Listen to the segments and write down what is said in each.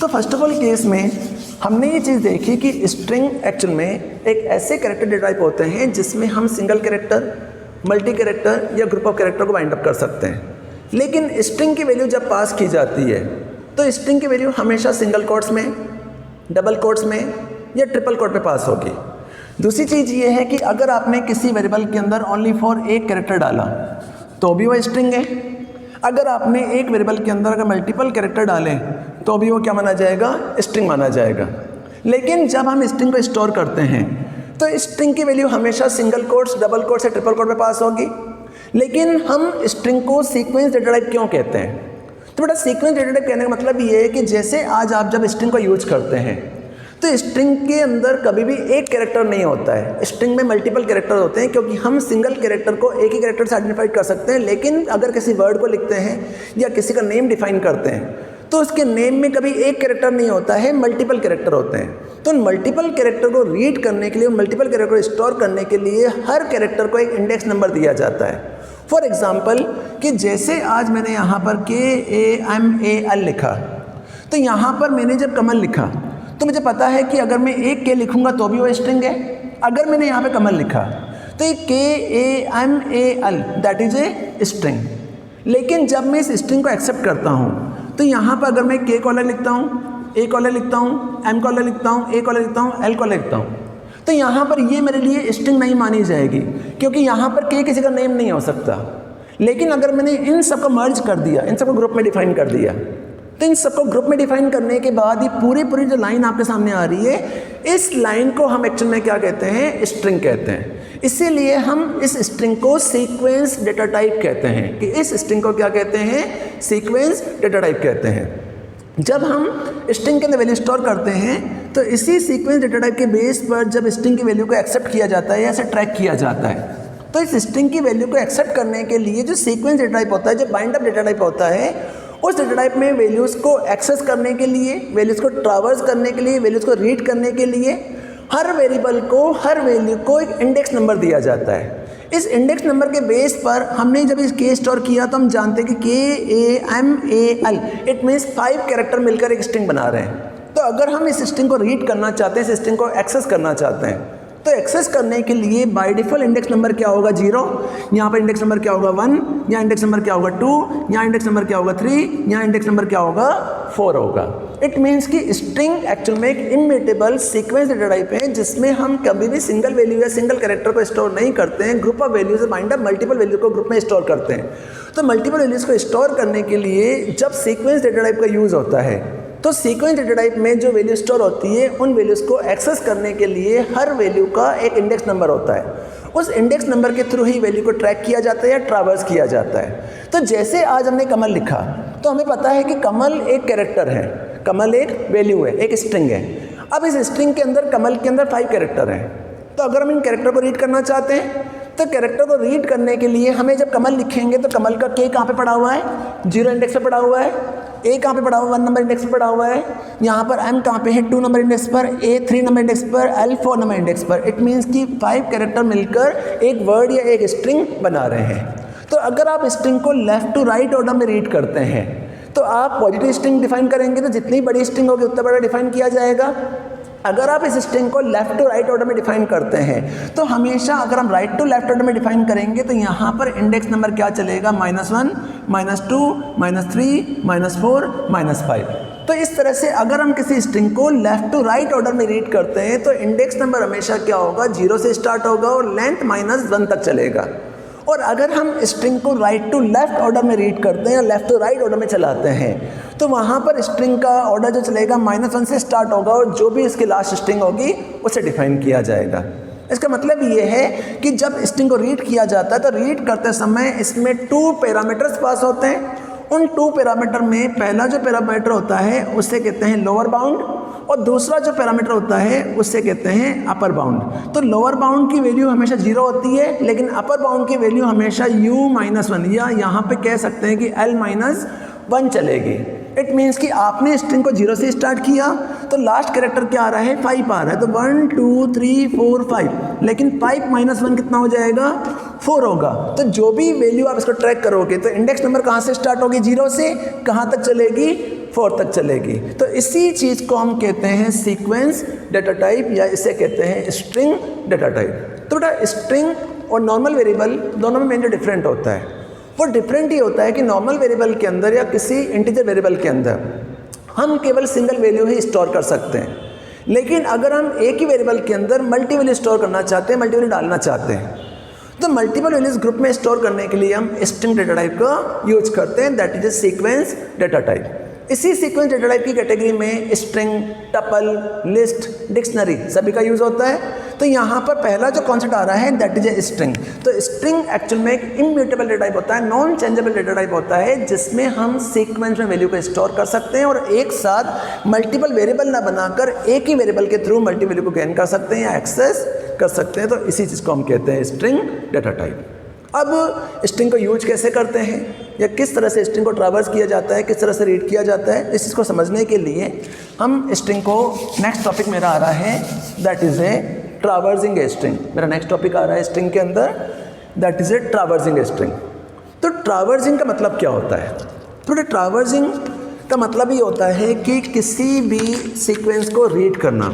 तो first of all case में हमने ये चीज़ देखी कि स्ट्रिंग एक्चुअल में एक ऐसे कैरेक्टर डेटा टाइप होते हैं जिसमें हम सिंगल कैरेक्टर, मल्टी कैरेक्टर या ग्रुप ऑफ कैरेक्टर को बाइंड अप कर सकते हैं। लेकिन स्ट्रिंग की वैल्यू जब पास की जाती है तो स्ट्रिंग की वैल्यू हमेशा सिंगल कोट्स में, डबल कोट्स में या ट्रिपल कोट में पास होगी। दूसरी चीज़ ये है कि अगर आपने किसी वेरिएबल के अंदर ओनली फॉर एक कैरेक्टर डाला तो भी वो स्ट्रिंग है। अगर आपने एक वेरिएबल के अंदर अगर मल्टीपल कैरेक्टर डालें तो भी वो क्या माना जाएगा, स्ट्रिंग माना जाएगा। लेकिन जब हम स्ट्रिंग को स्टोर करते हैं तो स्ट्रिंग की वैल्यू हमेशा सिंगल कोट्स, डबल कोट्स या ट्रिपल कोट में पास होगी। लेकिन हम स्ट्रिंग को सीक्वेंस डेटा टाइप क्यों कहते हैं? तो बेटा सीक्वेंस डेटा टाइप कहने का मतलब ये है कि जैसे आज आप जब स्ट्रिंग को यूज करते हैं तो स्ट्रिंग के अंदर कभी भी एक कैरेक्टर नहीं होता है, स्ट्रिंग में मल्टीपल कैरेक्टर होते हैं, क्योंकि हम सिंगल कैरेक्टर को एक ही कैरेक्टर से आइडेंटिफाई कर सकते हैं। लेकिन अगर किसी वर्ड को लिखते हैं या किसी का नेम डिफाइन करते हैं तो उसके नेम में कभी एक कैरेक्टर नहीं होता है, मल्टीपल कैरेक्टर होते हैं। तो मल्टीपल कैरेक्टर को रीड करने के लिए, मल्टीपल कैरेक्टर को स्टोर करने के लिए हर कैरेक्टर को एक इंडेक्स नंबर दिया जाता है। फॉर एग्जाम्पल कि जैसे आज मैंने यहाँ पर KAMAL लिखा, तो यहाँ पर मैंने जब कमल लिखा तो मुझे पता है कि अगर मैं एक के लिखूंगा तो भी वो स्ट्रिंग है। अगर मैंने यहाँ पे कमल लिखा तो ये KAMAL that is a string. लेकिन जब मैं इस स्ट्रिंग को एक्सेप्ट करता हूँ तो यहाँ पर अगर मैं K को अलग लिखता हूँ, A को अलग लिखता हूँ, M को अलग लिखता हूँ, A को अलग लिखता हूँ, L को अलग लिखता हूँ, तो यहाँ पर ये मेरे लिए स्ट्रिंग नहीं मानी जाएगी, क्योंकि यहाँ पर K किसी का नेम नहीं हो सकता। लेकिन अगर मैंने इन सबको मर्ज कर दिया, इन सबको ग्रुप में डिफाइन कर दिया, तो इन सबको ग्रुप में डिफाइन करने के बाद ये पूरी जो लाइन आपके सामने आ रही है, इस लाइन को हम एक्चुअल में क्या कहते हैं, स्ट्रिंग कहते हैं। इसीलिए हम इस स्ट्रिंग को सीक्वेंस डेटा टाइप कहते हैं, कि इस स्ट्रिंग को क्या कहते हैं, सीक्वेंस डेटा टाइप कहते हैं। जब हम स्ट्रिंग के अंदर वैल्यू स्टोर करते हैं तो इसी सीक्वेंस डेटा टाइप के बेस पर जब स्ट्रिंग की वैल्यू को एक्सेप्ट किया जाता है या इसे ट्रैक किया जाता है, तो इस स्ट्रिंग की वैल्यू को एक्सेप्ट करने के लिए जो सीक्वेंस डेटा टाइप होता है, जो बाइंड अप डेटा टाइप होता है, उस डेटा टाइप में वैल्यूज़ को एक्सेस करने के लिए, वैल्यूज़ को ट्रावर्स करने के लिए, वैल्यूज़ को रीड करने के लिए हर वेरिएबल को, हर वैल्यू को एक इंडेक्स नंबर दिया जाता है। इस इंडेक्स नंबर के बेस पर हमने जब इस K स्टोर किया तो हम जानते हैं कि KAMAL इट मीन्स 5 कैरेक्टर मिलकर एक स्ट्रिंग बना रहे हैं। तो अगर हम इस स्ट्रिंग को रीड करना चाहते हैं, इस स्ट्रिंग को एक्सेस करना चाहते हैं, तो एक्सेस करने के लिए बाय डिफ़ॉल्ट इंडेक्स नंबर क्या होगा, 0। यहाँ पर इंडेक्स नंबर क्या होगा, 1। यहाँ इंडेक्स नंबर क्या होगा, 2। यहाँ इंडेक्स नंबर क्या होगा, 3। यहाँ इंडेक्स नंबर क्या होगा, 4 होगा। इट मीन्स कि स्ट्रिंग एक्चुअल में एक इम्यूटेबल सीक्वेंस डेटा टाइप है, जिसमें हम कभी भी सिंगल वैल्यू या सिंगल कैरेक्टर को स्टोर नहीं करते हैं, group of values bind up multiple value को ग्रुप में स्टोर करते हैं। तो मल्टीपल वैल्यूज को स्टोर करने के लिए जब सीक्वेंस डेटा टाइप का यूज़ होता है, तो सीक्वेंस डेटा टाइप में जो वैल्यू स्टोर होती है, उन वैल्यूज़ को एक्सेस करने के लिए हर वैल्यू का एक इंडेक्स नंबर होता है। उस इंडेक्स नंबर के थ्रू ही वैल्यू को ट्रैक किया जाता है या ट्रावर्स किया जाता है। तो जैसे आज हमने कमल लिखा तो हमें पता है कि कमल एक कैरेक्टर है, कमल एक वैल्यू है, एक स्ट्रिंग है। अब इस स्ट्रिंग के अंदर, कमल के अंदर 5 कैरेक्टर हैं। तो अगर हम इन कैरेक्टर को रीड करना चाहते हैं तो कैरेक्टर को रीड करने के लिए हमें जब कमल लिखेंगे तो कमल का K कहाँ पे पड़ा हुआ है, 0 इंडेक्स पे पड़ा हुआ है। A कहाँ पे पड़ा हुआ है, 1 नंबर इंडेक्स पे पड़ा हुआ है। यहाँ पर M कहाँ पे है, 2 नंबर इंडेक्स पर, A 3 नंबर इंडेक्स पर, L 4 नंबर इंडेक्स पर। इट मीन्स कि 5 कैरेक्टर मिलकर एक वर्ड या एक स्ट्रिंग बना रहे हैं। तो अगर आप स्ट्रिंग को लेफ्ट टू राइट ऑर्डर में रीड करते हैं तो आप पॉजिटिव स्ट्रिंग डिफाइन करेंगे तो जितनी बड़ी स्ट्रिंग होगी उतना बड़ा डिफाइन किया जाएगा। अगर आप इस स्ट्रिंग को लेफ्ट टू राइट ऑर्डर में डिफाइन करते हैं तो हमेशा अगर हम राइट टू लेफ्ट ऑर्डर में डिफाइन करेंगे तो यहाँ पर इंडेक्स नंबर क्या चलेगा, -1, -2, -3, -4, -5। तो इस तरह से अगर हम किसी स्ट्रिंग को लेफ्ट टू राइट ऑर्डर में रीड करते हैं तो इंडेक्स नंबर हमेशा क्या होगा, 0 से स्टार्ट होगा और लेंथ -1 तक चलेगा। और अगर हम स्ट्रिंग को राइट टू लेफ्ट ऑर्डर में रीड करते हैं या लेफ्ट टू राइट ऑर्डर में चलाते हैं तो वहाँ पर स्ट्रिंग का ऑर्डर जो चलेगा -1 से स्टार्ट होगा और जो भी इसकी लास्ट स्ट्रिंग होगी उसे डिफाइन किया जाएगा। इसका मतलब ये है कि जब स्ट्रिंग को रीड किया जाता है तो रीड करते समय इसमें 2 पैरामीटर्स पास होते हैं। उन 2 पैरामीटर में पहला जो पैरामीटर होता है उसे कहते हैं लोअर बाउंड और दूसरा जो पैरामीटर होता है उससे कहते हैं अपर बाउंड। तो लोअर बाउंड की वैल्यू हमेशा 0 होती है, लेकिन अपर बाउंड की वैल्यू हमेशा u-1 या यहाँ पे कह सकते हैं कि l-1 चलेगी। इट मीन्स कि आपने स्ट्रिंग को 0 से स्टार्ट किया तो लास्ट कैरेक्टर क्या आ रहा है, 5 आ रहा है। तो 1 2 3 4 5, लेकिन 5 -1 कितना हो जाएगा, 4 होगा। तो जो भी वैल्यू आप इसको ट्रैक करोगे तो इंडेक्स नंबर कहाँ से स्टार्ट होगी, 0 से कहाँ तक चलेगी, 4 तक चलेगी। तो इसी चीज़ को हम कहते हैं सीक्वेंस डेटा टाइप या इसे कहते हैं स्ट्रिंग डेटा टाइप। तो बेटा स्ट्रिंग और नॉर्मल वेरिएबल दोनों में मेन जो डिफरेंट होता है वो डिफरेंट ही होता है कि नॉर्मल वेरिएबल के अंदर या किसी इंटीजर वेरिएबल के अंदर हम केवल सिंगल वैल्यू ही स्टोर कर सकते हैं, लेकिन अगर हम एक ही वेरिएबल के अंदर मल्टी वैल्यू स्टोर करना चाहते हैं, मल्टी वैल्यू डालना चाहते हैं, तो मल्टीपल वैल्यूज ग्रुप में स्टोर करने के लिए हम स्ट्रिंग डेटा टाइप का यूज करते हैं, that is A sequence data type. इसी सीक्वेंस डेटा टाइप की कैटेगरी में स्ट्रिंग, टपल, लिस्ट, डिक्शनरी सभी का यूज होता है। तो यहाँ पर पहला जो कॉन्सेप्ट आ रहा है दैट इज ए स्ट्रिंग। तो स्ट्रिंग एक्चुअल में एक इम्यूटेबल डेटा टाइप होता है, नॉन चेंजेबल डेटा टाइप होता है, जिसमें हम सीक्वेंस में वैल्यू को स्टोर कर सकते हैं और एक साथ मल्टीपल वेरिएबल ना बनाकर एक ही वेरिएबल के थ्रू मल्टी वैल्यू को गेन कर सकते हैं या एक्सेस कर सकते हैं। तो इसी चीज़ को हम कहते हैं स्ट्रिंग डेटा टाइप। अब स्ट्रिंग को यूज कैसे करते हैं या किस तरह से स्ट्रिंग को ट्रावर्स किया जाता है, किस तरह से रीड किया जाता है, इस चीज़ को समझने के लिए हम स्ट्रिंग को, नेक्स्ट टॉपिक मेरा आ रहा है that is a traversing a string. मेरा नेक्स्ट टॉपिक आ रहा है स्ट्रिंग के अंदर that is a traversing a string. तो ट्रावर्सिंग का मतलब क्या होता है? तो ट्रावर्सिंग का मतलब ये होता है कि किसी भी सीक्वेंस को रीड करना,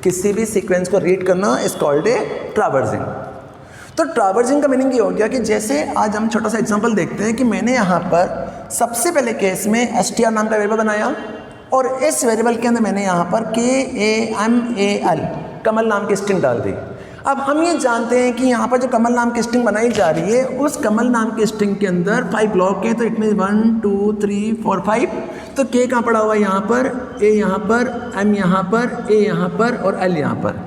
किसी भी सीक्वेंस को रीड करना इज कॉल्ड ए ट्रावर्सिंग। तो ट्रावर्सिंग का मीनिंग ये हो गया कि जैसे आज हम छोटा सा एग्जांपल देखते हैं कि मैंने यहाँ पर सबसे पहले केस में str नाम का वेरिएबल बनाया और इस वेरिएबल के अंदर मैंने यहाँ पर KAMAL कमल नाम की स्ट्रिंग डाल दी। अब हम ये जानते हैं कि यहाँ पर जो कमल नाम की स्ट्रिंग बनाई जा रही है उस कमल नाम की स्ट्रिंग के अंदर 5 ब्लॉक हैं, तो इट मीन 1 2 3 4 5। तो K कहाँ पड़ा हुआ है? यहाँ पर, A यहाँ पर, M यहाँ पर, A यहाँ पर और L यहाँ पर।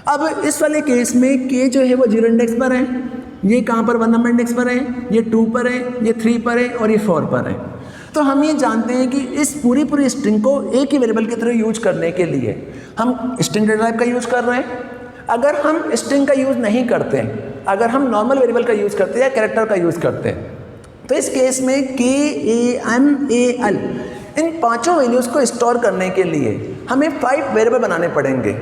अब इस वाले केस में K जो है वो 0 इंडेक्स पर है, ये कहाँ पर 1 नंबर इंडेक्स पर है, ये 2 पर है, ये 3 पर है और ये 4 पर है। तो हम ये जानते हैं कि इस पूरी स्ट्रिंग को एक ही वेरिएबल के थ्रू यूज करने के लिए हम स्ट्रिंग डेटा टाइप का यूज कर रहे हैं। अगर हम स्ट्रिंग का यूज नहीं करते, अगर हम नॉर्मल वेरिएबल का यूज करते हैं या कैरेक्टर का यूज करते हैं, तो इस केस में KAMAL इन पांचों वैल्यूज़ को स्टोर करने के लिए हमें 5 वेरिएबल बनाने पड़ेंगे,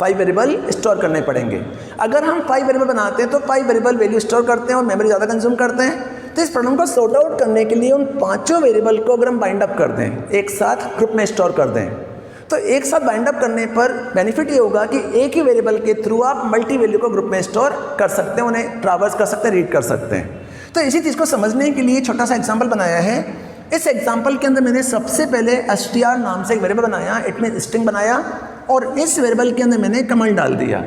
5 वेरिएबल स्टोर करने पड़ेंगे। अगर हम 5 वेरिएबल बनाते हैं तो 5 वेरिएबल वैल्यू स्टोर करते हैं और मेमोरी ज़्यादा कंज्यूम करते हैं। तो इस प्रॉब्लम को सॉर्ट आउट करने के लिए उन पांचों वेरिएबल को अगर हम बाइंड अप कर दें, एक साथ ग्रुप में स्टोर कर दें, तो एक साथ बाइंड अप करने पर बेनिफिट ये होगा कि एक ही वेरिएबल के थ्रू आप मल्टी वैल्यू को ग्रुप में स्टोर कर सकते हैं, उन्हें ट्रावर्स कर सकते हैं, रीड कर सकते हैं। तो इसी चीज़ को समझने के लिए छोटा सा एग्जाम्पल बनाया है। इस एग्जाम्पल के अंदर मैंने सबसे पहले str नाम से एक वेरिएबल बनाया, इट मीन स्ट्रिंग बनाया और इस वेरिएबल के अंदर मैंने कमल डाल दिया।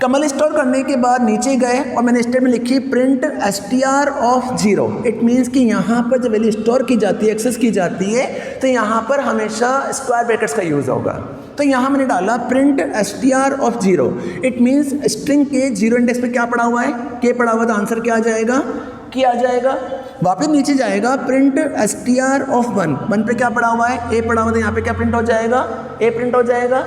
कमल स्टोर करने के बाद नीचे गए और मैंने स्टेटमेंट लिखी print str of 0। It means कि यहाँ पर जब वैल्यू स्टोर की जाती है, एक्सेस की जाती है, तो यहाँ पर हमेशा स्क्वायर ब्रैकेट्स का यूज़ होगा। तो यहाँ मैंने डाला print str of 0। It means string के 0 इंडेक्स पे क्या पड़ा हुआ है? K पड़ा हुआ है, तो आंसर क्या आ जाएगा? K आ जाएगा। वापस नीचे जाएगा प्रिंट str ऑफ 1 पे क्या पड़ा हुआ है? A पड़ा हुआ है, तो यहाँ पे क्या प्रिंट हो जाएगा? A प्रिंट हो जाएगा।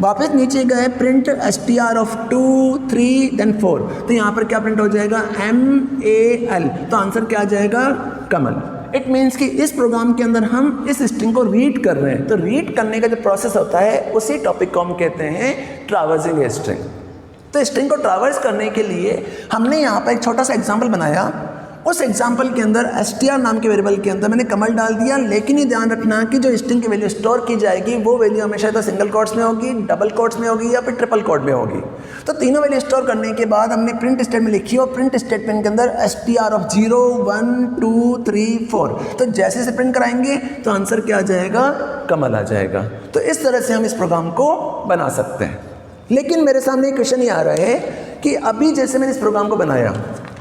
वापस नीचे गए प्रिंट str ऑफ 2 3 देन 4, तो यहाँ पर क्या प्रिंट हो जाएगा? MAL, तो आंसर क्या आ जाएगा? कमल। इट मीन्स कि इस प्रोग्राम के अंदर हम इस स्ट्रिंग को रीड कर रहे हैं, तो रीड करने का जो प्रोसेस होता है उसी टॉपिक को हम कहते हैं ट्रावर्सिंग ए स्ट्रिंग। तो स्ट्रिंग को ट्रावर्स करने के लिए हमने यहाँ पर एक छोटा सा एग्जाम्पल बनाया। उस एग्जाम्पल के अंदर str नाम के वेरिएबल के अंदर मैंने कमल डाल दिया, लेकिन ये ध्यान रखना कि जो स्ट्रिंग की वैल्यू स्टोर की जाएगी वो वैल्यू हमेशा तो सिंगल कोट्स में होगी, डबल कोट्स में होगी या फिर ट्रिपल कोट में होगी। तो तीनों वैल्यू स्टोर करने के बाद हमने प्रिंट स्टेटमेंट लिखी और प्रिंट स्टेटमेंट के अंदर str ऑफ 0 1 2 3 4, तो जैसे से प्रिंट कराएंगे तो आंसर क्या आ जाएगा? कमल आ जाएगा। तो इस तरह से हम इस प्रोग्राम को बना सकते हैं। लेकिन मेरे सामने एक क्वेश्चन ये आ रहा है कि अभी जैसे मैंने इस प्रोग्राम को बनाया,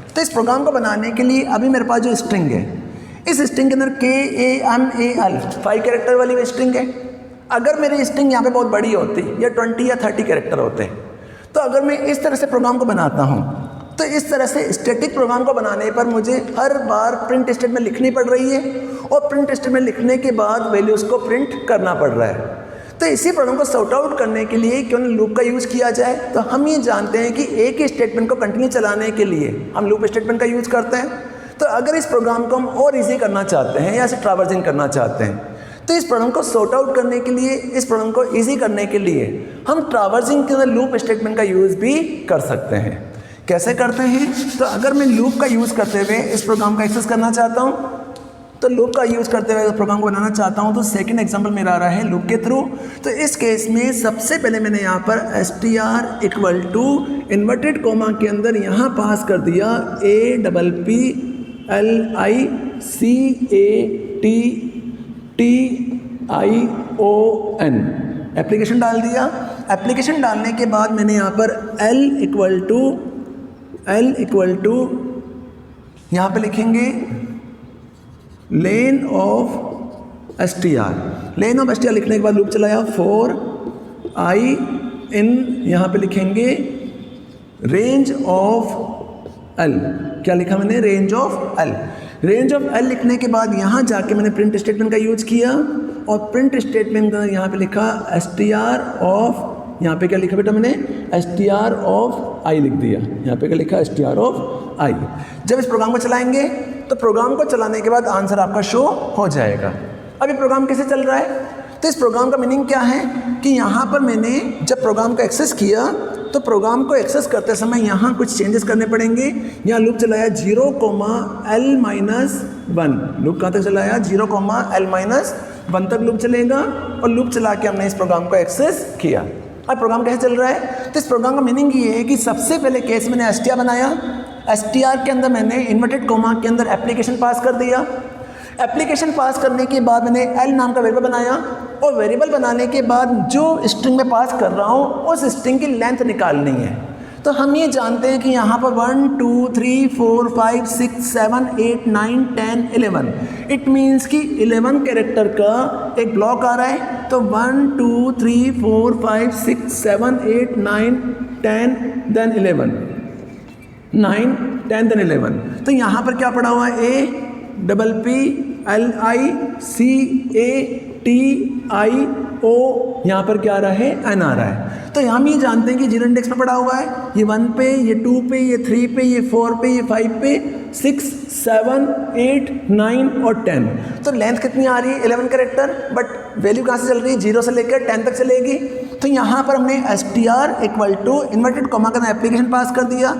तो इस प्रोग्राम को बनाने के लिए अभी मेरे पास जो स्ट्रिंग है, इस स्ट्रिंग के अंदर KAMAL 5 कैरेक्टर वाली स्ट्रिंग है। अगर मेरी स्ट्रिंग यहाँ पे बहुत बड़ी होती या 20 या 30 कैरेक्टर होते, तो अगर मैं इस तरह से प्रोग्राम को बनाता हूँ, तो इस तरह से स्टैटिक प्रोग्राम को बनाने पर मुझे हर बार प्रिंट स्टेटमेंट लिखनी पड़ रही है और प्रिंट स्टेटमेंट लिखने के बाद वैल्यूज़ को प्रिंट करना पड़ रहा है। तो इसी प्रॉब्लम को सॉर्ट आउट करने के लिए क्यों न लूप का यूज़ किया जाए। तो हम ये जानते हैं कि एक ही स्टेटमेंट को कंटिन्यू चलाने के लिए हम लूप स्टेटमेंट का यूज़ करते हैं। तो अगर इस प्रोग्राम को हम और इजी करना चाहते हैं या इसे ट्रावर्सिंग करना चाहते हैं, तो इस प्रॉब्लम को सॉर्ट आउट करने के लिए, इस प्रॉब्लम को ईजी करने के लिए हम ट्रावर्सिंग के अंदर लूप स्टेटमेंट का यूज़ भी कर सकते हैं। कैसे करते हैं? तो अगर मैं लूप का यूज़ करते हुए इस प्रोग्राम का एक्सेस करना चाहता हूँ, तो लूप का यूज़ करते हुए प्रोग्राम को बनाना चाहता हूँ, तो सेकंड एग्जांपल मेरा आ रहा है लूप के थ्रू। तो इस केस में सबसे पहले मैंने यहाँ पर str equal to inverted comma के अंदर यहाँ पास कर दिया APPLICATTION, एप्लीकेशन डाल दिया। एप्लीकेशन डालने के बाद मैंने यहाँ पर L इक्वल टू यहाँ पे लिखेंगे len of str। Len of str लिखने के बाद लूप चलाया फॉर i इन, यहाँ पे लिखेंगे रेंज ऑफ l। क्या लिखा मैंने? Range of l। Range of l लिखने के बाद यहाँ जाके मैंने प्रिंट स्टेटमेंट का यूज किया और प्रिंट स्टेटमेंट का यहाँ पे लिखा str ऑफ, यहाँ पे क्या लिखा बेटा मैंने? str ऑफ i लिख दिया। यहाँ पे क्या लिखा? str of i। जब इस प्रोग्राम को चलाएंगे तो प्रोग्राम को चलाने के बाद आंसर आपका शो हो जाएगा। अब ये प्रोग्राम कैसे चल रहा है? तो इस प्रोग्राम का मीनिंग क्या है कि यहाँ पर मैंने जब प्रोग्राम को एक्सेस किया तो प्रोग्राम को एक्सेस करते समय यहाँ कुछ चेंजेस करने पड़ेंगे। यहाँ लूप चलाया 0,L-1। लूप कहाँ तक चलाया? 0,L-1 तक लूप चलेगा और लूप चला के हमने इस प्रोग्राम को एक्सेस किया। अब प्रोग्राम कैसे चल रहा है? तो इस प्रोग्राम का मीनिंग ये है कि सबसे पहले केस मैंने str बनाया, str के अंदर मैंने इन्वर्टेड कोमा के अंदर एप्लीकेशन पास कर दिया। एप्लीकेशन पास करने के बाद मैंने L नाम का वेरिएबल बनाया और वेरिएबल बनाने के बाद जो स्ट्रिंग में पास कर रहा हूँ उस स्ट्रिंग की लेंथ निकालनी है। तो हम ये जानते हैं कि यहाँ पर 1 2 3 4 5 6 7 8 9 10 11, इट मीन्स कि 11 कैरेक्टर का एक ब्लॉक आ रहा है। तो 1 2 3 4 5 6 7 8 9 10 देन 11, 9 10 देन 11। तो यहाँ पर क्या पड़ा हुआ है? APPLICATIO, यहाँ पर क्या आ रहा है? n आ रहा है। तो हम ये जानते हैं कि 0 इंडेक्स पे पड़ा हुआ है, ये 1 पे, ये 2 पे, ये 3 पे, ये 4 पे, ये 5 पे, 6 7 8 9 और 10। तो लेंथ कितनी आ रही है? 11 कैरेक्टर, बट वैल्यू कहाँ से चल रही है? 0 से लेकर 10 तक चलेगी। तो यहाँ पर हमने str equal to inverted comma का एप्लीकेशन पास कर दिया।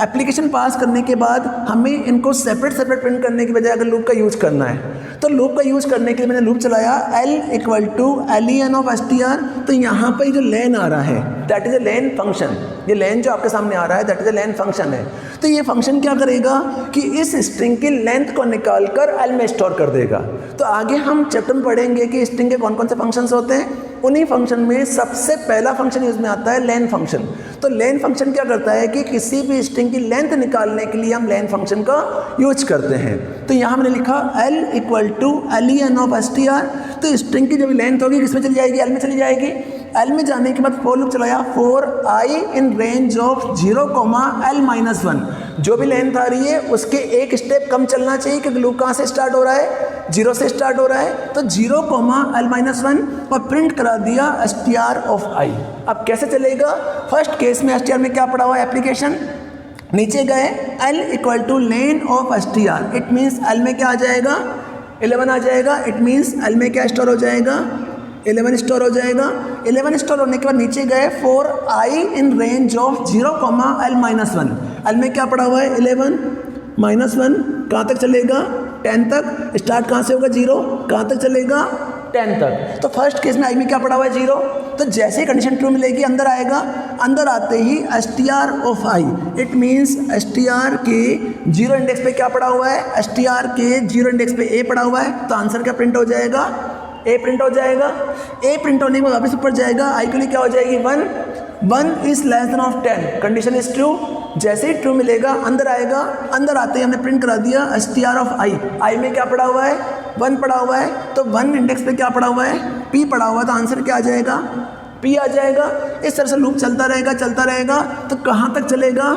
एप्लीकेशन पास करने के बाद हमें इनको सेपरेट प्रिंट करने की बजाय अगर लूप का यूज़ करना है तो लूप का यूज़ करने के लिए मैंने लूप चलाया L equal to len of str। तो यहाँ पर जो लेन आ रहा है that is a len function. ये लेन जो आपके सामने आ रहा है that is a len function है। तो ये फंक्शन क्या करेगा कि इस स्ट्रिंग की लेंथ को निकाल कर L में स्टोर कर देगा। तो आगे हम चैप्टर में पढ़ेंगे कि स्ट्रिंग के कौन कौन से फंक्शंस होते हैं। उन्हीं फंक्शन में सबसे पहला फंक्शन यूज में आता है लेन फंक्शन। तो लेन फंक्शन क्या करता है कि किसी भी स्ट्रिंग की लेंथ निकालने के लिए हम लेन फंक्शन का यूज करते हैं। तो यहाँ मैंने लिखा L equal to len of str। तो स्ट्रिंग की जब लेंथ होगी किसमें चली जाएगी? L में चली जाएगी। L में जाने के बाद फॉर लूप चलाया for i in range of 0,L-1। जो भी लेंथ आ रही है उसके एक स्टेप कम चलना चाहिए क्योंकि लूप कहाँ से स्टार्ट हो रहा है? 0 से स्टार्ट हो रहा है। तो 0,L-1 और प्रिंट करा दिया str ऑफ i। अब कैसे चलेगा? फर्स्ट केस में str में क्या पड़ा हुआ है? एप्लीकेशन। नीचे गए L equal two lane of str, it means L में क्या आ जाएगा? 11 आ जाएगा। इट मीन्स L में क्या स्टोर हो जाएगा? 11 स्टोर हो जाएगा। 11 स्टोर होने के बाद नीचे गए for i in range of 0,L-1। L में क्या पड़ा हुआ है? 11 -1 कहाँ तक चलेगा? 10 तक। स्टार्ट कहाँ से होगा? 0 कहाँ तक चलेगा? 10 तक। तो फर्स्ट केस में i में क्या पड़ा हुआ है? 0। तो जैसे ही कंडीशन ट्रू मिलेगी अंदर आएगा। अंदर आते ही str of i, it means str के 0 इंडेक्स पे क्या पड़ा हुआ है? str के 0 इंडेक्स पे a पड़ा हुआ है। तो आंसर क्या प्रिंट हो जाएगा? a प्रिंट हो जाएगा। a प्रिंट होने के बाद वापस ऊपर जाएगा, i के लिए क्या हो जाएगी? 1 is less then of 10, condition is true. जैसे ही ट्रू मिलेगा अंदर आएगा। अंदर आते ही हमने प्रिंट करा दिया str ऑफ i में क्या पड़ा हुआ है? 1 पड़ा हुआ है। तो 1 इंडेक्स पे क्या पड़ा हुआ है? p पड़ा हुआ है। तो आंसर क्या आ जाएगा? p आ जाएगा। इस तरह से लूप चलता रहेगा। तो कहाँ तक चलेगा?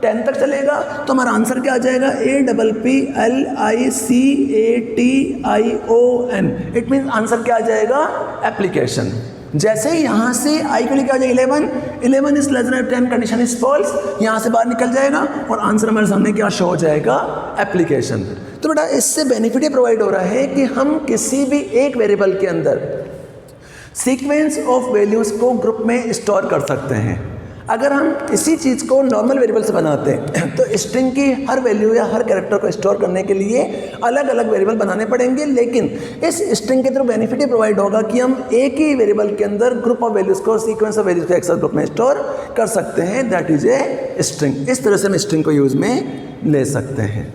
10 तक चलेगा। तो हमारा आंसर क्या आ जाएगा? APPLICATION, इट मीन्स आंसर क्या आ जाएगा? एप्लीकेशन। जैसे ही यहाँ से i के लिए क्या हो जाएगा? 11 is less than 10, condition is false. यहाँ से बाहर निकल जाएगा और आंसर हमारे सामने क्या शो हो जाएगा? एप्लीकेशन। तो बेटा इससे बेनिफिट ये प्रोवाइड हो रहा है कि हम किसी भी एक वेरिएबल के अंदर सीक्वेंस ऑफ वैल्यूज़ को ग्रुप में स्टोर कर सकते हैं। अगर हम इसी चीज़ को नॉर्मल वेरिएबल से बनाते हैं तो स्ट्रिंग की हर वैल्यू या हर कैरेक्टर को स्टोर करने के लिए अलग अलग वेरिएबल बनाने पड़ेंगे, लेकिन इस स्ट्रिंग के थ्रू बेनिफिट ही प्रोवाइड होगा कि हम एक ही वेरिएबल के अंदर ग्रुप ऑफ वैल्यूज़ को, सीक्वेंस ऑफ वैल्यूज़ को एक साथ ग्रुप में स्टोर कर सकते हैं। That is a string. इस तरह से हम स्ट्रिंग को यूज़ में ले सकते हैं।